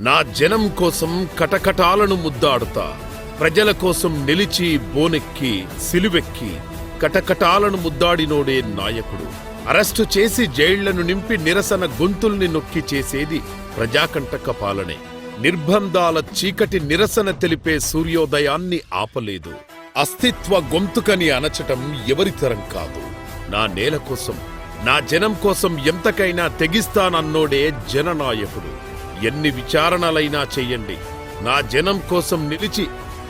నా జనం కోసం కటకటాలను ముద్దాడుతా. ప్రజల కోసం నిలిచి బోనెక్కి సిలువెక్కి కటకటాలను ముద్దాడినోడే నాయకుడు. అరెస్టు చేసి జైళ్లను నింపి నిరసన గొంతుల్ని నొక్కి చేసేది ప్రజాకంటక పాలనే. నిర్బంధాల చీకటి నిరసన తెలిపే సూర్యోదయాన్ని ఆపలేదు. అస్తిత్వ గొంతుకని అనచటం ఎవరితరం కాదు. నా నేల కోసం, నా జనం కోసం ఎంతకైనా తెగిస్తానన్నోడే జననాయకుడు. ఎన్ని విచారణలైనా చెయ్యండి, నా జనం కోసం నిలిచి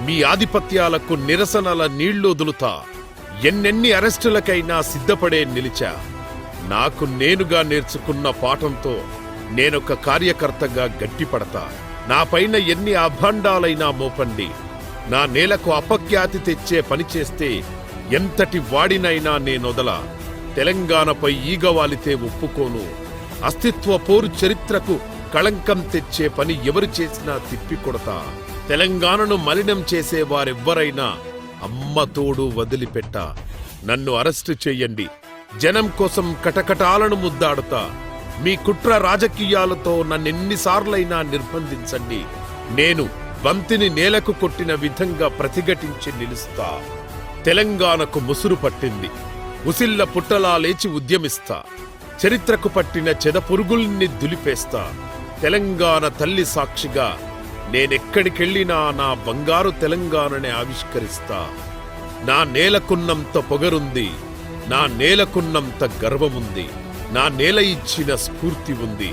మీ ఆధిపత్యాలకు నిరసనల నీళ్లొదులుతా. ఎన్నెన్ని అరెస్టులకైనా సిద్ధపడే నిలిచా. నాకు నేనుగా నేర్చుకున్న పాఠంతో నేనొక కార్యకర్తగా గట్టిపడతా. నాపైన ఎన్ని అభాండాలైనా మోపండి, నా నేలకు అపఖ్యాతి తెచ్చే పనిచేస్తే ఎంతటి వాడినైనా నేనొదల. తెలంగాణపై ఈగవాలితే ఒప్పుకోను. అస్తిత్వ పోరు చరిత్రకు కళంకం తెచ్చే పని ఎవరు చేసినా తిప్పికొడతా. తెలంగాణను మలినం చేసేవారెవ్వరైనా అమ్మతోడు వదిలిపెట్ట. నన్ను అరెస్టు చెయ్యండి, జనం కోసం కటకటాలను ముద్దాడుతా. మీ కుట్ర రాజకీయాలతో నన్నెన్నిసార్లైనా నిర్బంధించండి, నేను బంతిని నేలకు కొట్టిన విధంగా ప్రతిఘటించి నిలుస్తా. తెలంగాణకు ముసురు పట్టింది, ఉసిళ్ల పుట్టలా లేచి ఉద్యమిస్తా. చరిత్రకు పట్టిన చెదపురుగుల్ని దులిపేస్తా. తెలంగాణ తల్లి సాక్షిగా నేనెక్కడికెళ్ళినా నా బంగారు తెలంగాణనే ఆవిష్కరిస్తా. నా నేలకున్నంత పొగరుంది, నా నేలకున్నంత గర్వముంది, నా నేల ఇచ్చిన స్ఫూర్తి ఉంది.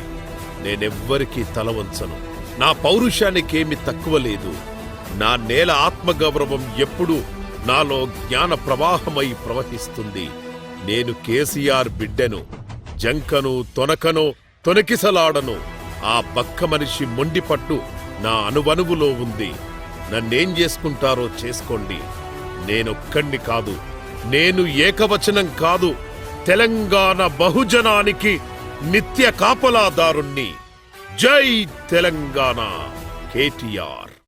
నేనెవ్వరికీ తలవంచను, నా పౌరుషానికేమి తక్కువ లేదు. నా నేల ఆత్మగౌరవం ఎప్పుడూ నాలో జ్ఞాన ప్రవాహమై ప్రవహిస్తుంది. నేను కేసీఆర్ బిడ్డను, జంకను తొనకను తొనకిసలాడను. ఆ బక్క మనిషి మొండిపట్టు నా అణువణువులో ఉంది. నన్నేం చేసుకుంటారో చేసుకోండి, నేనొక్కణ్ణి కాదు, నేను ఏకవచనం కాదు, తెలంగాణ బహుజనానికి నిత్య కాపలాదారుణ్ణి. జై తెలంగాణ, కేటీఆర్.